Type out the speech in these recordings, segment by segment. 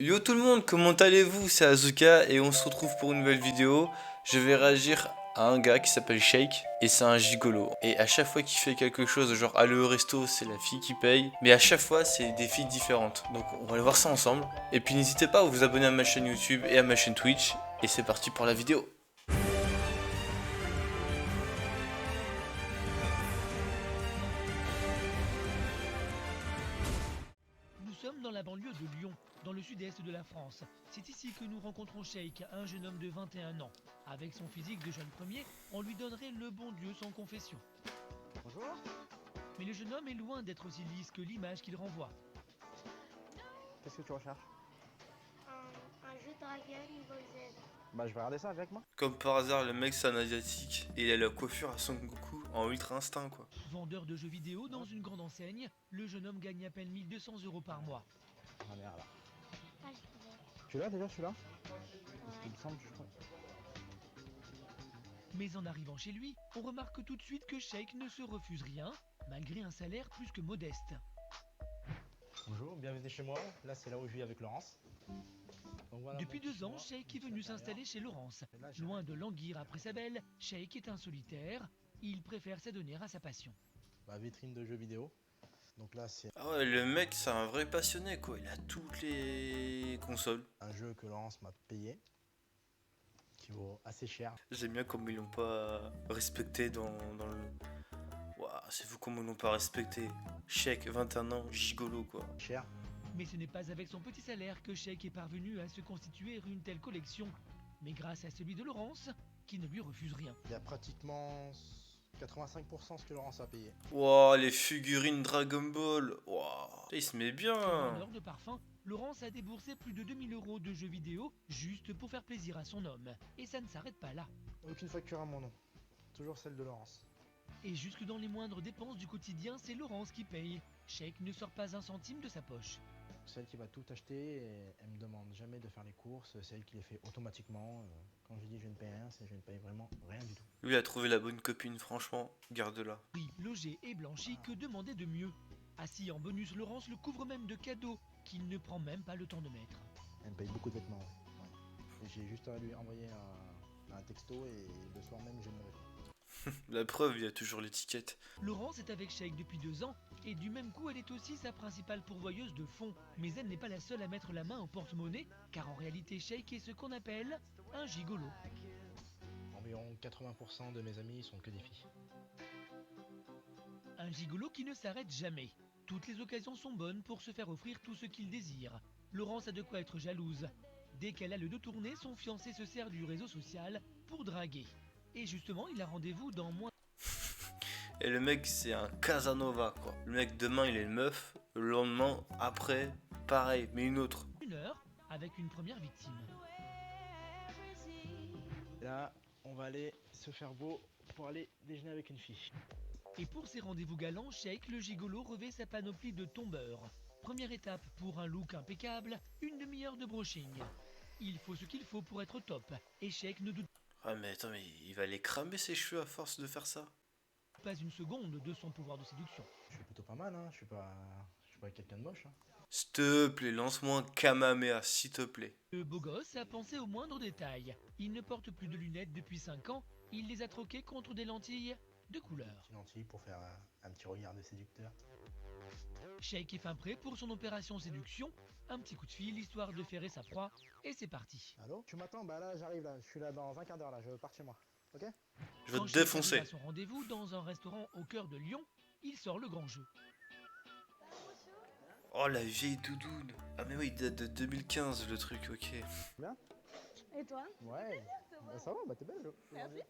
Yo tout le monde, comment allez-vous? C'est Azuka et on se retrouve pour une nouvelle vidéo. Je vais réagir à un gars qui s'appelle Shake et c'est un gigolo. Et à chaque fois qu'il fait quelque chose, genre aller au resto, c'est la fille qui paye. Mais à chaque fois, c'est des filles différentes. Donc on va aller voir ça ensemble. Et puis n'hésitez pas à vous abonner à ma chaîne YouTube et à ma chaîne Twitch. Et c'est parti pour la vidéo. Nous sommes dans la banlieue de Lyon, dans le sud-est de la France. C'est ici que nous rencontrons Shake, un jeune homme de 21 ans. Avec son physique de jeune premier, on lui donnerait le bon Dieu sans confession. Bonjour. Mais le jeune homme est loin d'être aussi lisse que l'image qu'il renvoie. Qu'est-ce que tu recherches? Un jeu Dragon niveau Z. Bah je vais regarder ça avec moi. Comme par hasard, le mec c'est un asiatique et il a la coiffure à Son Goku en ultra instinct quoi. Vendeur de jeux vidéo dans une grande enseigne, le jeune homme gagne à peine 1200 € par mois. Ah merde là. Ah, je trouvais. Tu l'as déjà celui-là? Ouais. Il me semble que je crois. Mais en arrivant chez lui, on remarque tout de suite que Shake ne se refuse rien, malgré un salaire plus que modeste. Bonjour, bienvenue chez moi. Là, c'est là où je vis avec Laurence. Donc, voilà Depuis mon petit 2 ans, moi, Shake est une venu petite s'installer intérieur. chez Laurence. Et là, j'ai- Loin de languir après sa belle, Shake est un solitaire. Il préfère s'adonner à sa passion. Ma vitrine de jeux vidéo. Donc là, c'est Ah ouais, le mec c'est un vrai passionné quoi. Il a toutes les consoles. un jeu que Laurence m'a payé, qui vaut assez cher. J'aime bien comme ils l'ont pas respecté dans le... Waouh, c'est fou comme ils l'ont pas respecté. Chèque, 21 ans, gigolo quoi. Cher. Mais ce n'est pas avec son petit salaire que Shake est parvenu à se constituer une telle collection, mais grâce à celui de Laurence, qui ne lui refuse rien. Il y a pratiquement 85% ce que Laurence a payé. Waouh, les figurines Dragon Ball. Waouh, il se met bien. Vendeur de parfum, Laurence a déboursé plus de 2000 € de jeux vidéo juste pour faire plaisir à son homme. Et ça ne s'arrête pas là. Aucune facture à mon nom. Toujours celle de Laurence. Et jusque dans les moindres dépenses du quotidien, c'est Laurence qui paye. Shake ne sort pas un centime de sa poche. C'est elle qui va tout acheter et elle me demande jamais de faire les courses. C'est elle qui les fait automatiquement. Quand je dis je ne paye rien, c'est je ne paye vraiment rien du tout. Lui il a trouvé la bonne copine, franchement, garde-la. Pris, logé et blanchi, que demander de mieux? Assis en bonus, Laurence le couvre même de cadeaux qu'il ne prend même pas le temps de mettre. Elle me paye beaucoup de vêtements. Ouais. Et j'ai juste à lui envoyer un texto et le soir même j'ai mon vêtement. La preuve, il y a toujours l'étiquette. Laurence est avec Shake depuis 2 ans et du même coup elle est aussi sa principale pourvoyeuse de fonds. Mais elle n'est pas la seule à mettre la main au porte-monnaie car en réalité Shake est ce qu'on appelle un gigolo. Environ 80% de mes amis sont que des filles. Un gigolo qui ne s'arrête jamais. Toutes les occasions sont bonnes pour se faire offrir tout ce qu'il désire. Laurence a de quoi être jalouse. Dès qu'elle a le dos tourné, son fiancé se sert du réseau social pour draguer. Et justement, il a rendez-vous dans moins Et le mec c'est un Casanova quoi. Le mec demain il est une meuf, le lendemain, après, pareil, mais une autre. d'1 heure avec une première victime. Et là, on va aller se faire beau pour aller déjeuner avec une fille. Et pour ses rendez-vous galants, Shake le gigolo revêt sa panoplie de tombeurs. Première étape pour un look impeccable, une demi-heure de brushing. Il faut ce qu'il faut pour être top. Et Shake ne doute Ah mais attends, mais il va les cramer ses cheveux à force de faire ça. pas une seconde de son pouvoir de séduction. Je suis plutôt pas mal, hein. Je suis pas quelqu'un de moche. Hein. S'il te plaît, lance-moi un Kamehameha, s'il te plaît. Le beau gosse a pensé aux moindres détails. Il ne porte plus de lunettes depuis 5 ans. Il les a troquées contre des lentilles de couleur. Petit lentille pour faire un petit regard de séducteur. Shake est fin prêt pour son opération séduction. Un petit coup de fil histoire de ferrer sa proie. Et c'est parti. Allô? Tu m'attends? Bah là, j'arrive là. Je suis là dans un quart d'heure là. Je pars chez moi. Ok? Je vais Quand te Shake défoncer. arrive à son rendez-vous dans un restaurant au cœur de Lyon, il sort le grand jeu. Oh la vieille doudoune. Ah mais oui, il date de 2015 le truc, ok. Et toi? Ouais. Bah ça va, bah t'es belle. Merci.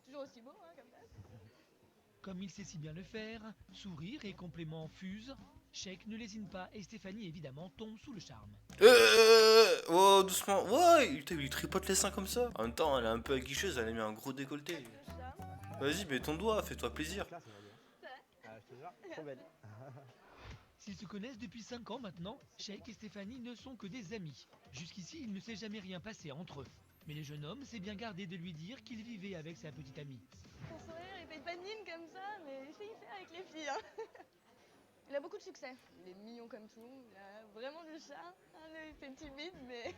Toujours aussi beau, hein, comme ça. Comme il sait si bien le faire, sourire et compléments fusent. Shake ne lésine pas et Stéphanie évidemment tombe sous le charme. Oh, doucement. Ouais, il tripote les seins comme ça. En même temps, elle est un peu aguicheuse, elle a mis un gros décolleté. Vas-y, mets ton doigt, fais-toi plaisir. Classe aujourd'hui. Ah, je te jure, trop belle. S'ils se connaissent depuis 5 ans maintenant, Shake et Stéphanie ne sont que des amis. Jusqu'ici, il ne s'est jamais rien passé entre eux. Mais le jeune homme s'est bien gardé de lui dire qu'il vivait avec sa petite amie. Ton sourire, il fait pas de mine comme ça, mais il sait y faire avec les filles. Hein. Il a beaucoup de succès. Il est mignon comme tout. Il a vraiment du charme. Il fait timide, mais.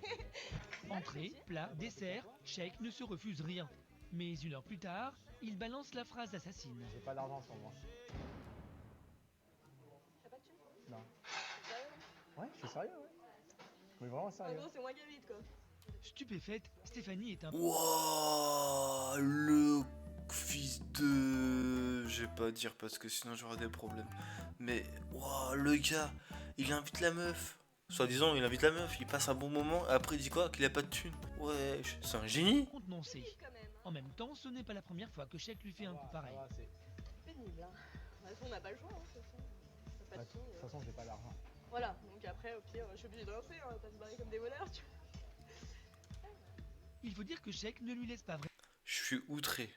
Entrée, plat, dessert, Sheikh ne se refuse rien. Mais une heure plus tard, il balance la phrase assassine. J'ai pas d'argent sur moi. T'as pas de thune? Non. T'es sérieux? Ouais, je suis sérieux, ouais. Mais vraiment En sérieux. gros, c'est moi qui habite, quoi. Stupéfaite, Stéphanie est un... Wouah, le fils de... Je vais pas dire parce que sinon j'aurai des problèmes. Mais, wouah, le gars, il invite la meuf. Soi-disant, il invite la meuf, il passe un bon moment, et après il dit quoi? Qu'il a pas de thune. Ouais, c'est un génie. contenancé. Quand même. En même temps, ce n'est pas la première fois que Sheikh lui fait un coup pareil. Ça va, c'est... Pénible, hein. De toute façon, on n'a pas le choix, hein, de toute façon. T'as pas De de thune, toute façon, j'ai pas d'argent. Voilà, donc après, au pire, je suis obligée de lancer, on va pas se barrer comme des voleurs, tu vois. Il faut dire que Sheikh ne lui laisse pas Je suis outré.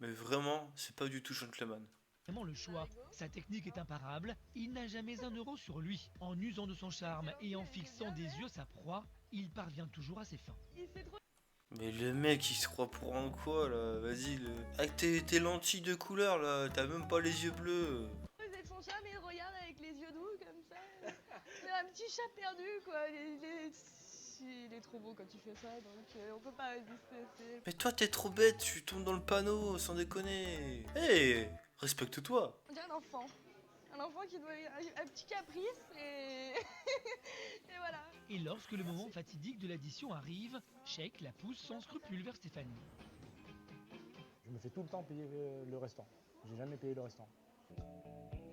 Mais vraiment, c'est pas du tout gentleman. vraiment le choix. Sa technique est imparable, il n'a jamais un euro sur lui. En usant de son charme et en fixant des yeux sa proie, il parvient toujours à ses fins. Il fait trop Mais le mec, il se croit pour un quoi là? Vas-y, avec tes lentilles de couleur là, t'as même pas les yeux bleus. avec son chat, mais il regarde avec les yeux doux, comme ça. C'est un petit chat perdu, quoi. Il est trop beau quand tu fais ça, donc on peut pas résister. Mais toi, t'es trop bête, tu tombes dans le panneau, sans déconner. Hé, respecte-toi. On dirait un enfant. Un enfant qui doit un petit caprice et. Et voilà. Et lorsque le moment fatidique de l'addition arrive, Sheikh la pousse sans scrupule vers Stéphanie. Je me fais tout le temps payer le restant. J'ai jamais payé le restant.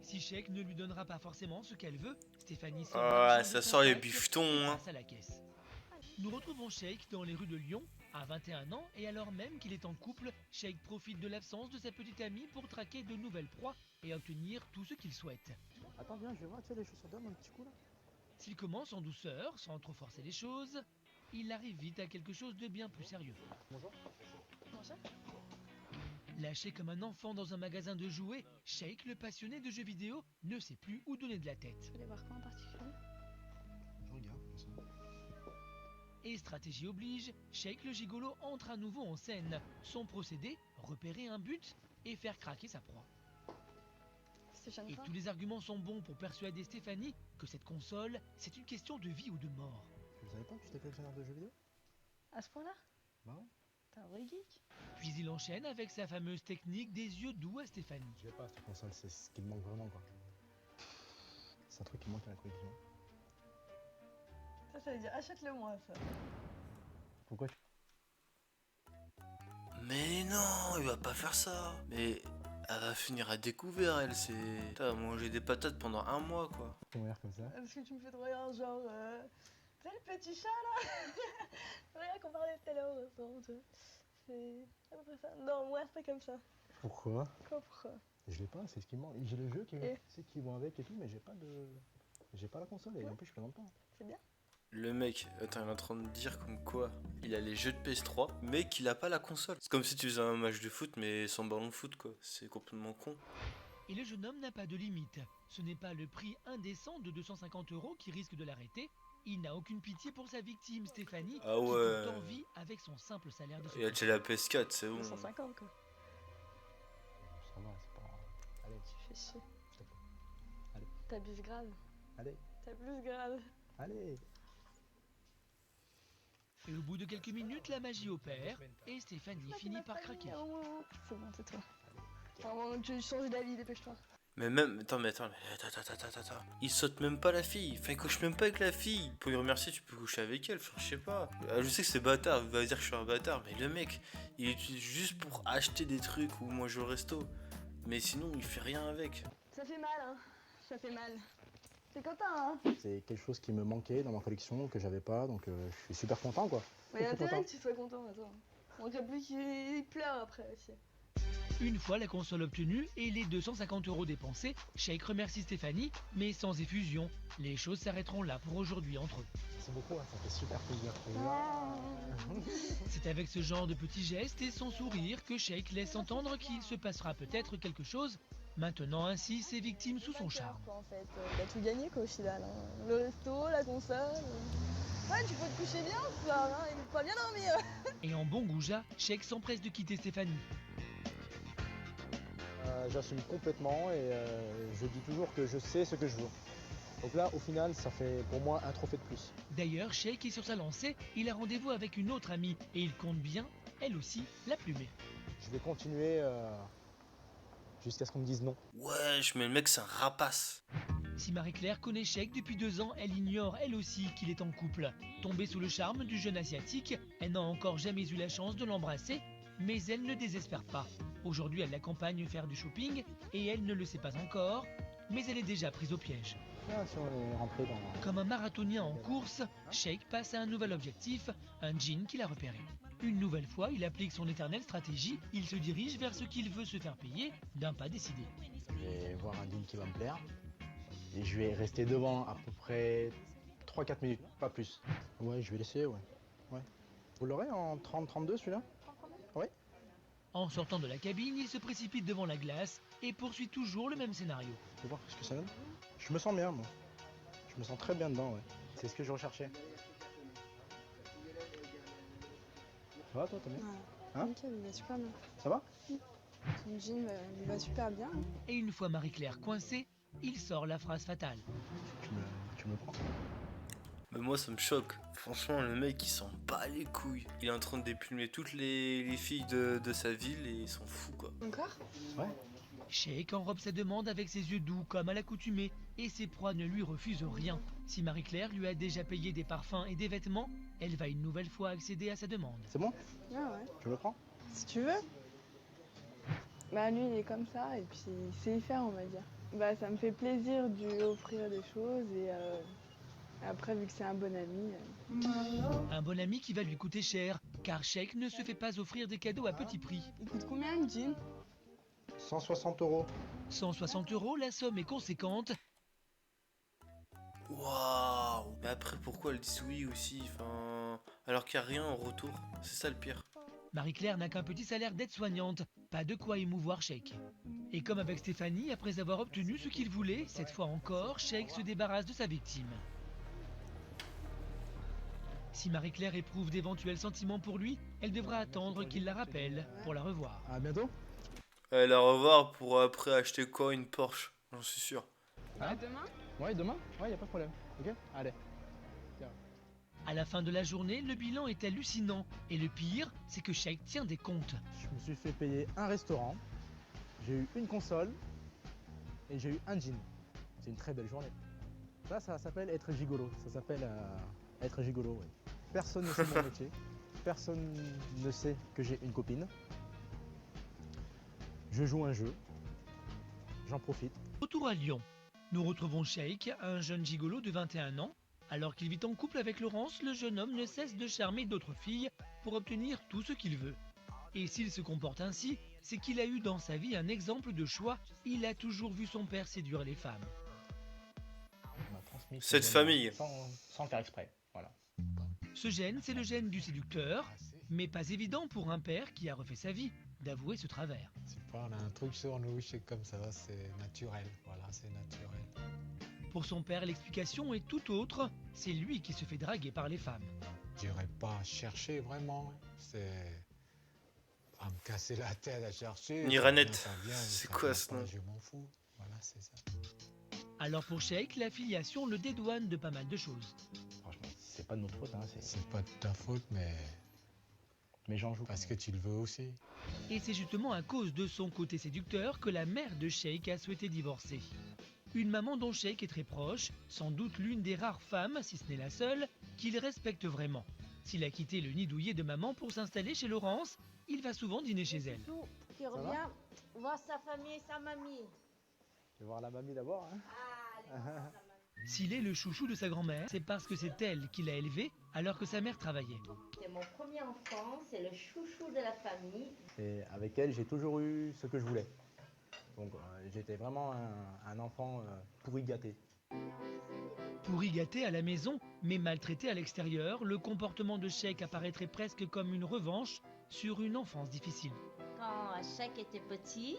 Si Sheikh ne lui donnera pas forcément ce qu'elle veut, Stéphanie sort Ah, l'argent ça de son sort les sac bifetons, et hein. passe à la caisse. Nous retrouvons Sheikh dans les rues de Lyon, à 21 ans, et alors même qu'il est en couple, Sheikh profite de l'absence de sa petite amie pour traquer de nouvelles proies et obtenir tout ce qu'il souhaite. Attends, viens, je vais voir, tu sais, les chaussures d'homme, un petit coup là. S'il commence en douceur, sans trop forcer les choses, il arrive vite à quelque chose de bien plus sérieux. Bonjour. Mon chat. Lâché comme un enfant dans un magasin de jouets, Sheikh, le passionné de jeux vidéo, ne sait plus où donner de la tête. Tu voulais voir quoi en particulier? Je regarde, comme ça. Et stratégie oblige, Sheikh le gigolo entre à nouveau en scène. Son procédé, repérer un but et faire craquer sa proie. Ça te gêne Et pas? tous les arguments sont bons pour persuader Stéphanie que cette console, c'est une question de vie ou de mort. Je savais pas que tu étais collectionneur de jeux vidéo? À ce point-là? Bah ouais. T'es un vrai geek. Puis il enchaîne avec sa fameuse technique des yeux doux à Stéphanie. Je l'ai pas cette console, c'est ce qui me manque vraiment quoi. C'est un truc qui me manque à la collection. Ça veut dire achète-le moi, ça. Pourquoi tu... Mais non, il va pas faire ça. Mais elle va finir à découvert, elle. T'as mangé des patates pendant un mois, quoi. Tu me regardes comme ça? Parce que tu me fais trop rire, genre. Tu sais, le petit chat là? Regarde qu'on parlait tout à l'heure au restaurant, tu vois. C'est à peu près ça. Non, moi, c'est pas comme ça. Pourquoi? Quoi, pourquoi? Je l'ai pas, c'est ce qui me manque. J'ai le jeu qui, Et tu sais, qui vont avec et tout, mais j'ai pas de... J'ai pas la console et en plus je plaisante pas. c'est bien. Le mec, attends, il est en train de dire comme quoi il a les jeux de PS3, mais qu'il a pas la console. C'est comme si tu faisais un match de foot, mais sans ballon de foot, quoi. C'est complètement con. Et le jeune homme n'a pas de limite. Ce n'est pas le prix indécent de 250 € qui risque de l'arrêter. Il n'a aucune pitié pour sa victime, Stéphanie, Ah qui ouais. pourtant vit avec son simple salaire de Il a déjà la PS4, c'est bon. 250 quoi. Ça va, c'est pas... Allez, Tu fais chier. s'il te plaît. Allez. T'abuses grave. Allez, T'abuses grave. allez. Et au bout de quelques minutes, la magie opère et Stéphanie finit par craquer. C'est bon, c'est toi. Vraiment, tu changes d'avis, dépêche-toi. Mais même, attends, attends. Il saute même pas la fille. Enfin, il couche même pas avec la fille. Pour lui remercier, tu peux coucher avec elle. Enfin, je sais pas. Je sais que c'est bâtard. Il va dire que je suis un bâtard. Mais le mec, il utilise juste pour acheter des trucs ou manger au resto. Mais sinon, il fait rien avec. Ça fait mal, hein. Ça fait mal. T'es content, hein? C'est quelque chose qui me manquait dans ma collection, que j'avais pas, donc je suis super content quoi. Mais il y a Je suis intérêt content. que tu sois content, attends. On manquerait plus qu'il pleure après aussi. Une fois la console obtenue et les 250 € dépensés, Sheikh remercie Stéphanie, mais sans effusion. Les choses s'arrêteront là pour aujourd'hui entre eux. Merci beaucoup, hein, ça fait super plaisir. C'est avec ce genre de petits gestes et son sourire que Sheikh laisse entendre qu'il se passera peut-être quelque chose, maintenant ainsi ses victimes sous son charme. Quoi, en fait. Il a tout gagné quoi au final. Hein. Le resto, la console. Ouais, tu peux te coucher bien ce soir, hein. Il faut pas bien dormir. Et en bon goujat, Sheikh s'empresse de quitter Stéphanie. j'assume complètement et je dis toujours que je sais ce que je veux. Donc là, au final, ça fait pour moi un trophée de plus. D'ailleurs, Sheik est sur sa lancée, il a rendez-vous avec une autre amie et il compte bien, elle aussi, la plumer. Je vais continuer jusqu'à ce qu'on me dise non. Wesh, mais le mec, c'est un rapace. Si Marie-Claire connaît Sheik depuis 2 ans, elle ignore elle aussi qu'il est en couple. Tombée sous le charme du jeune asiatique, elle n'a encore jamais eu la chance de l'embrasser, mais elle ne désespère pas. Aujourd'hui, elle l'accompagne faire du shopping et elle ne le sait pas encore, mais elle est déjà prise au piège. Ah, si on est rentré dans... Comme un marathonien en course, Sheik passe à un nouvel objectif, un jean qu'il a repéré. Une nouvelle fois, il applique son éternelle stratégie, il se dirige vers ce qu'il veut se faire payer d'un pas décidé. Je vais voir un deal qui va me plaire et je vais rester devant à peu près 3-4 minutes, pas plus. Ouais, je vais l'essayer, ouais. Vous l'aurez en 30-32 celui-là? Ouais. En sortant de la cabine, il se précipite devant la glace et poursuit toujours le même scénario. On va voir ce que ça donne. Je me sens bien, moi. Je me sens très bien dedans, ouais. C'est ce que je recherchais. Ça va, toi, t'as bien? Hein? Nickel, il va super bien. Ça va? Son jean, il va super bien. Et une fois Marie-Claire coincée, il sort la phrase fatale. Tu me prends? Mais moi, ça me choque. Franchement, le mec, il s'en bat les couilles. Il est en train de déplumer toutes les filles de sa ville et il s'en fout, quoi. Encore? Ouais. Sheik enrobe sa demande avec ses yeux doux comme à l'accoutumée et ses proies ne lui refusent rien. Si Marie-Claire lui a déjà payé des parfums et des vêtements, elle va une nouvelle fois accéder à sa demande. C'est bon? Ah ouais. Tu me prends? Si tu veux. Bah lui, il est comme ça et puis il sait y faire, on va dire. Bah ça me fait plaisir de lui offrir des choses et après, vu que c'est un bon ami... Un bon ami qui va lui coûter cher, car Sheik ne se fait pas offrir des cadeaux à petit prix. Il coûte combien le jean? 160 €. 160 €, la somme est conséquente. Waouh. Mais après, pourquoi elle dit oui aussi, enfin... Alors qu'il n'y a rien en retour. C'est ça le pire. Marie-Claire n'a qu'un petit salaire d'aide-soignante, pas de quoi émouvoir Sheik. Et comme avec Stéphanie, après avoir obtenu ce qu'il voulait, cette fois encore, Sheik se débarrasse de sa victime. Si Marie-Claire éprouve d'éventuels sentiments pour lui, elle devra attendre qu'il la rappelle pour la revoir. À bientôt. Elle la revoir pour après acheter quoi? Une Porsche, j'en suis sûr. À demain? Ouais, demain? Ouais, y a pas de problème. Ok? Allez. À la fin de la journée, le bilan est hallucinant. Et le pire, c'est que Sheik tient des comptes. Je me suis fait payer un restaurant, j'ai eu une console et j'ai eu un jean. C'est une très belle journée. Ça s'appelle être gigolo. Ça s'appelle être gigolo, ouais. Personne ne sait mon métier. Personne ne sait que j'ai une copine. Je joue un jeu. J'en profite. Retour à Lyon. Nous retrouvons Sheik, un jeune gigolo de 21 ans. Alors qu'il vit en couple avec Laurence, le jeune homme ne cesse de charmer d'autres filles pour obtenir tout ce qu'il veut. Et s'il se comporte ainsi, c'est qu'il a eu dans sa vie un exemple de choix. Il a toujours vu son père séduire les femmes. On m'a transmis Cette ce famille. gène sans faire exprès. Voilà. Ce gène, c'est le gène du séducteur, mais pas évident pour un père qui a refait sa vie d'avouer ce travers. C'est pas, on a un truc sur nous, c'est comme ça, c'est naturel. Voilà, c'est naturel. Pour son père, l'explication est tout autre. C'est lui qui se fait draguer par les femmes. J'irai pas chercher vraiment. C'est à me casser la tête à chercher. Niranette. Ça vient, C'est ça quoi vient ce pas, nom? Je m'en fous. Voilà, c'est ça. Alors pour Sheik, la filiation le dédouane de pas mal de choses. Franchement, c'est pas de notre faute, hein. C'est pas de ta faute, mais j'en joue. parce que tu le veux aussi. Et c'est justement à cause de son côté séducteur que la mère de Sheik a souhaité divorcer. Une maman dont Sheik est très proche, sans doute l'une des rares femmes, si ce n'est la seule, qu'il respecte vraiment. S'il a quitté le nid douillet de maman pour s'installer chez Laurence, il va souvent dîner chez elle. Qui revient voir sa famille et sa mamie. Je vais voir la mamie d'abord. Hein. Allez, voir sa mamie. S'il est le chouchou de sa grand-mère, c'est parce que c'est elle qui l'a élevé alors que sa mère travaillait. C'est mon premier enfant, c'est le chouchou de la famille. Et avec elle, j'ai toujours eu ce que je voulais. Donc j'étais vraiment un enfant pourri gâté. Pourri gâté à la maison, mais maltraité à l'extérieur, le comportement de Sheik apparaîtrait presque comme une revanche sur une enfance difficile. Quand Sheik était petit,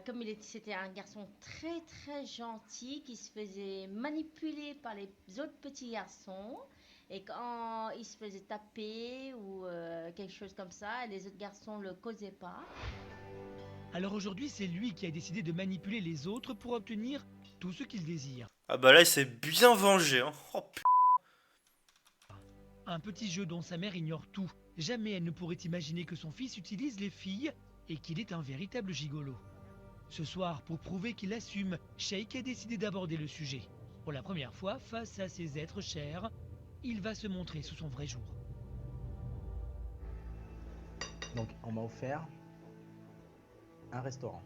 comme c'était un garçon très très gentil qui se faisait manipuler par les autres petits garçons, et quand il se faisait taper ou quelque chose comme ça, les autres garçons ne le causaient pas. Alors aujourd'hui, c'est lui qui a décidé de manipuler les autres pour obtenir tout ce qu'il désire. Ah bah là, il s'est bien vengé, hein. Oh putain. Un petit jeu dont sa mère ignore tout. Jamais elle ne pourrait imaginer que son fils utilise les filles et qu'il est un véritable gigolo. Ce soir, pour prouver qu'il assume, Sheik a décidé d'aborder le sujet. Pour la première fois, face à ses êtres chers, il va se montrer sous son vrai jour. Donc, on m'a offert un restaurant.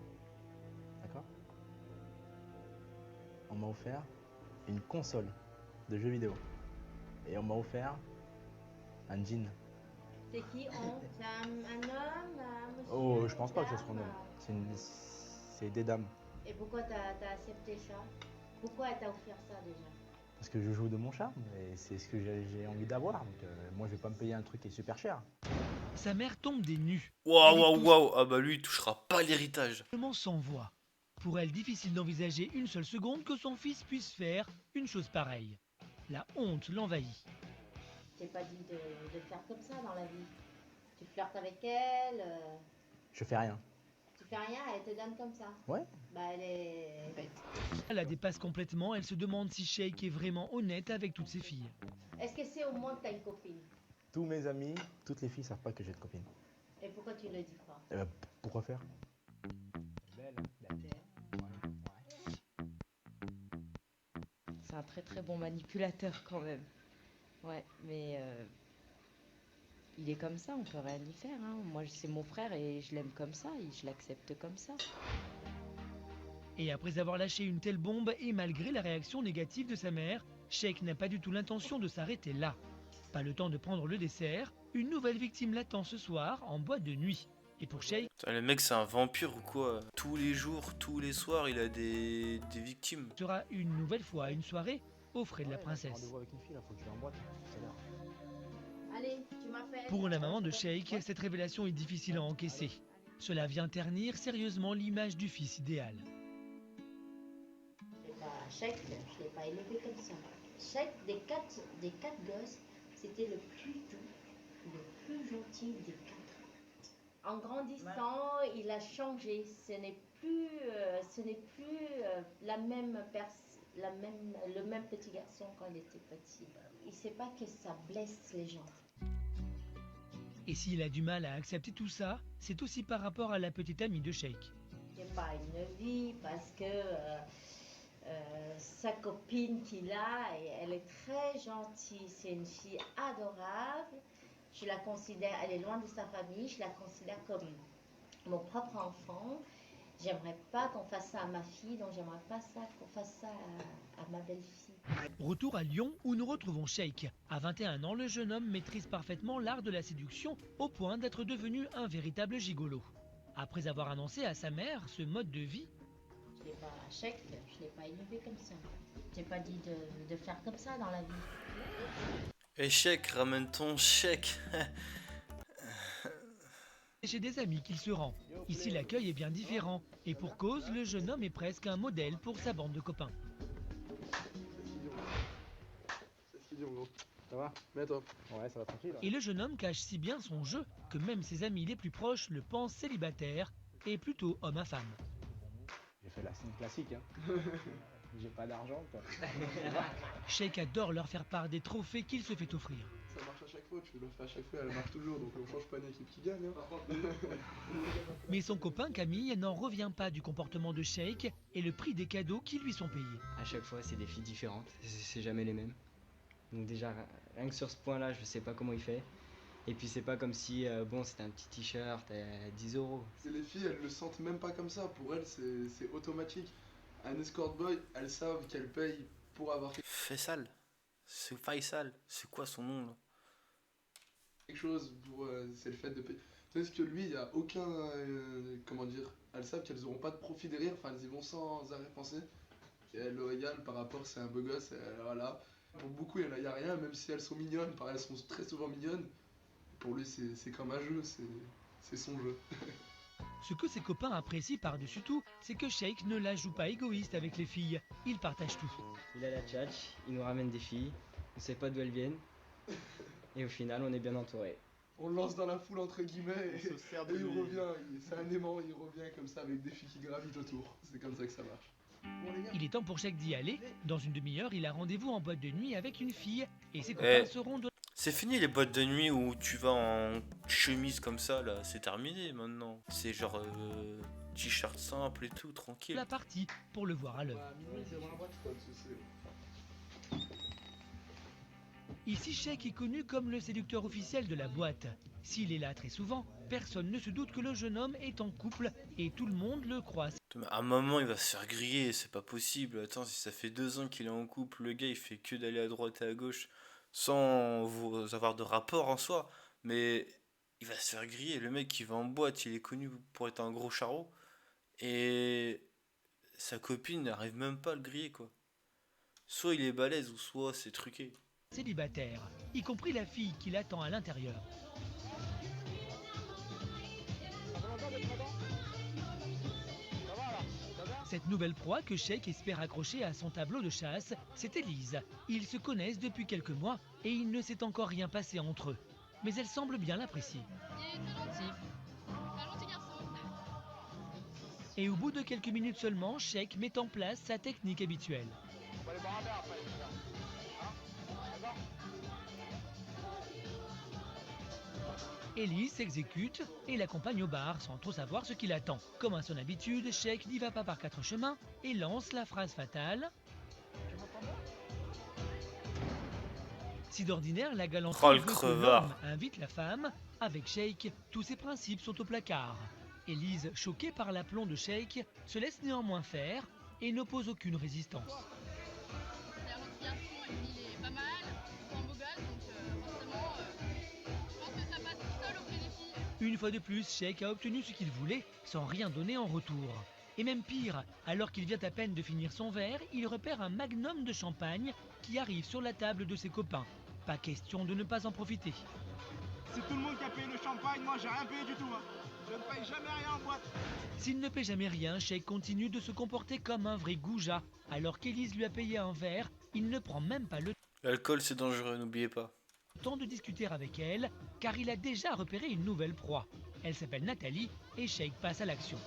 D'accord? On m'a offert une console de jeux vidéo. Et on m'a offert un jean. C'est qui on? C'est un homme, un monsieur? Oh, je pense pas que ce dame? soit un homme. C'est des dames. Et pourquoi t'as accepté ça? Pourquoi elle t'a offert ça déjà? Parce que je joue de mon charme et c'est ce que j'ai envie d'avoir. Donc, moi, je vais pas me payer un truc qui est super cher. Sa mère tombe des nues. Waouh, Elle est waouh, tout waouh. Ah bah lui, il touchera pas l'héritage. simplement sans voix. Pour elle, difficile d'envisager une seule seconde que son fils puisse faire une chose pareille. La honte l'envahit. Je t'ai pas dit de faire comme ça dans la vie. Tu flirtes avec elle, Je fais rien. tu fais rien, elle te donne comme ça. Ouais. Bah elle est bête. Elle la dépasse complètement, elle se demande si Sheik est vraiment honnête avec toutes ses filles. Est-ce que c'est au moins que t'as une copine? Tous mes amis, toutes les filles savent pas que j'ai de copine. Et pourquoi tu le dis pas? Pourquoi faire? C'est un très très bon manipulateur quand même. Ouais, mais il est comme ça, on peut rien y faire. Hein. Moi, c'est mon frère et je l'aime comme ça, et je l'accepte comme ça. Et après avoir lâché une telle bombe et malgré la réaction négative de sa mère, Sheik n'a pas du tout l'intention de s'arrêter là. Pas le temps de prendre le dessert, une nouvelle victime l'attend ce soir en boîte de nuit. Et pour Sheik, Putain, le mec, c'est un vampire ou quoi? Tous les jours, tous les soirs, il a des victimes. sera une nouvelle fois une soirée aux frais de la Ouais, j'ai princesse. rendez-vous avec une fille là, faut que je vais en boîte tout à l'heure. Allez, tu m'appelles. Pour la maman de Sheik, cette révélation est difficile à encaisser. Cela vient ternir sérieusement l'image du fils idéal. C'est pas Sheik, je l'ai pas élevé comme ça. Sheik, des quatre gosses, c'était le plus doux, le plus gentil des quatre. En grandissant, il a changé. Ce n'est plus le même petit garçon quand il était petit. Il sait pas que ça blesse les gens. Et s'il a du mal à accepter tout ça, c'est aussi par rapport à la petite amie de Sheik. J'ai pas une vie parce que sa copine qu'il a, elle est très gentille. C'est une fille adorable. Je la considère, elle est loin de sa famille, je la considère comme mon propre enfant. J'aimerais pas qu'on fasse ça à ma fille, donc j'aimerais pas ça qu'on fasse ça à ma belle-fille. Retour à Lyon où nous retrouvons Sheik. À 21 ans, le jeune homme maîtrise parfaitement l'art de la séduction au point d'être devenu un véritable gigolo. Après avoir annoncé à sa mère ce mode de vie, Je l'ai pas Sheik, je l'ai pas élevé comme ça. Je t'ai pas dit de faire comme ça dans la vie. Échec, ramène ton chèque. c'est chez des amis qu'il se rend. Ici, l'accueil est bien différent. Et pour cause, le jeune homme est presque un modèle pour sa bande de copains. C'est ce qu'il dit, mon gros. Ça va? Mais toi? Ouais, ça va tranquille. Et le jeune homme cache si bien son jeu que même ses amis les plus proches le pensent célibataire et plutôt homme à femme. J'ai fait la scène classique, hein. J'ai pas d'argent, quoi. Sheik adore leur faire part des trophées qu'il se fait offrir. Ça marche à chaque fois, tu le fais à chaque fois, elle marche toujours, donc on change pas une équipe qui gagne. Hein. Mais son copain Camille n'en revient pas du comportement de Sheik et le prix des cadeaux qui lui sont payés. À chaque fois, c'est des filles différentes, c'est jamais les mêmes. Donc déjà, rien que sur ce point-là, je sais pas comment il fait. Et puis c'est pas comme si, bon, c'était un petit t-shirt à 10 €. Les filles, elles le sentent même pas comme ça, pour elles, c'est automatique. Un escort boy, elles savent qu'elles payent pour avoir Faisal. C'est Faisal. C'est quoi son nom là? quelque chose, c'est le fait de payer. Tandis que lui, il n'y a aucun, comment dire, elles savent qu'elles n'auront pas de profit derrière, enfin elles y vont sans arrêt penser. Et elles le régalent par rapport, c'est un beau gosse, voilà. Pour beaucoup, il n'y a rien, même si elles sont mignonnes, elles sont très souvent mignonnes. Pour lui, c'est comme un jeu, c'est son jeu. Ce que ses copains apprécient par-dessus tout, c'est que Sheik ne la joue pas égoïste avec les filles. Il partage tout. Il a la tchatch, il nous ramène des filles, on sait pas d'où elles viennent. Et au final, on est bien entouré. on le lance dans la foule entre guillemets On se sert et de il lui. revient, c'est un aimant, il revient comme ça avec des filles qui gravitent autour. C'est comme ça que ça marche. Bon les gars, Il est temps pour Shake d'y aller. Dans une demi-heure, il a rendez-vous en boîte de nuit avec une fille et ses copains seront de C'est fini les boîtes de nuit où tu vas en chemise comme ça, là, c'est terminé maintenant. C'est genre t-shirt simple et tout, tranquille. la partie pour le voir à l'œuvre. à minuit c'est dans la boîte, pas de soucis. Ici, Shake est connu comme le séducteur officiel de la boîte. S'il est là très souvent, personne ne se doute que le jeune homme est en couple et tout le monde le croit. Mais à un moment il va se faire griller, c'est pas possible. Attends, si ça fait 2 ans qu'il est en couple, le gars il fait que d'aller à droite et à gauche sans avoir de rapport en soi. Mais il va se faire griller. Le mec qui va en boîte, il est connu pour être un gros charreau. Et sa copine n'arrive même pas à le griller quoi. Soit il est balèze ou soit c'est truqué. Célibataire, y compris la fille qui l'attend à l'intérieur. Cette nouvelle proie que Shake espère accrocher à son tableau de chasse, c'est Elise. Ils se connaissent depuis quelques mois et il ne s'est encore rien passé entre eux. Mais elle semble bien l'apprécier. Il est très gentil. C'est un gentil garçon. Et au bout de quelques minutes seulement, Shake met en place sa technique habituelle. Ellie s'exécute et l'accompagne au bar sans trop savoir ce qui l'attend. Comme à son habitude, Shake n'y va pas par 4 chemins et lance la phrase fatale. Si d'ordinaire la galanterie Oh, le veut que crevard. l'homme invite la femme, avec Shake, tous ses principes sont au placard. Elise, choquée par l'aplomb de Shake, se laisse néanmoins faire et n'oppose aucune résistance. C'est un gentil garçon et puis il est pas mal. C'est un beau gosse donc forcément je pense que ça passe tout seul auprès des filles. Une fois de plus, Shake a obtenu ce qu'il voulait sans rien donner en retour. Et même pire, alors qu'il vient à peine de finir son verre, il repère un magnum de champagne qui arrive sur la table de ses copains. Pas question de ne pas en profiter. C'est tout le monde qui a payé le champagne, moi j'ai rien payé du tout. Hein. Je ne paye jamais rien en boîte. S'il ne paie jamais rien, Shake continue de se comporter comme un vrai goujat. Alors qu'Elise lui a payé un verre, il ne prend même pas le L'alcool c'est dangereux, n'oubliez pas. temps de discuter avec elle, car il a déjà repéré une nouvelle proie. Elle s'appelle Nathalie et Shake passe à l'action.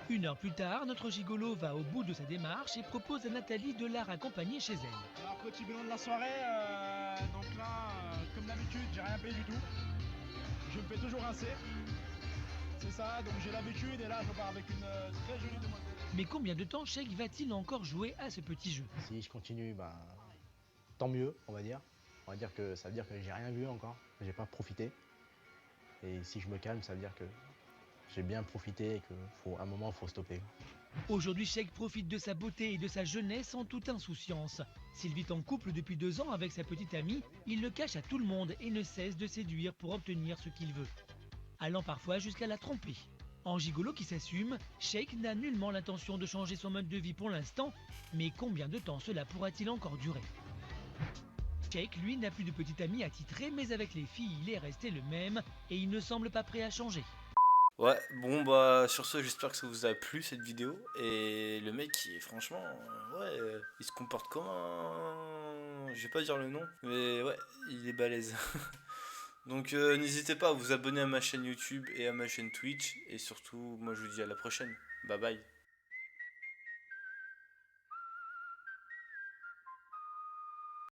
Une heure plus tard, notre gigolo va au bout de sa démarche et propose à Nathalie de la raccompagner chez elle. Alors petit bilan de la soirée, donc là, comme d'habitude, j'ai rien payé du tout. Je me fais toujours rincer. C'est ça, donc j'ai l'habitude et là je repars avec une très jolie demoiselle. Mais combien de temps Shake va-t-il encore jouer à ce petit jeu? Si je continue, tant mieux, on va dire. On va dire que ça veut dire que j'ai rien vu encore, que j'ai pas profité. Et si je me calme, ça veut dire que j'ai bien profité et qu'à un moment, il faut stopper. Aujourd'hui, Shake profite de sa beauté et de sa jeunesse en toute insouciance. S'il vit en couple depuis 2 ans avec sa petite amie, il le cache à tout le monde et ne cesse de séduire pour obtenir ce qu'il veut, allant parfois jusqu'à la tromper. En gigolo qui s'assume, Shake n'a nullement l'intention de changer son mode de vie pour l'instant, mais combien de temps cela pourra-t-il encore durer? Shake, lui, n'a plus de petite amie attitrée, mais avec les filles, il est resté le même et il ne semble pas prêt à changer. Ouais, bon bah sur ce j'espère que ça vous a plu cette vidéo. Et le mec il est franchement, il se comporte comme un... Je vais pas dire le nom, mais ouais, il est balèze. Donc n'hésitez pas à vous abonner à ma chaîne YouTube et à ma chaîne Twitch. Et surtout, moi je vous dis à la prochaine. Bye bye.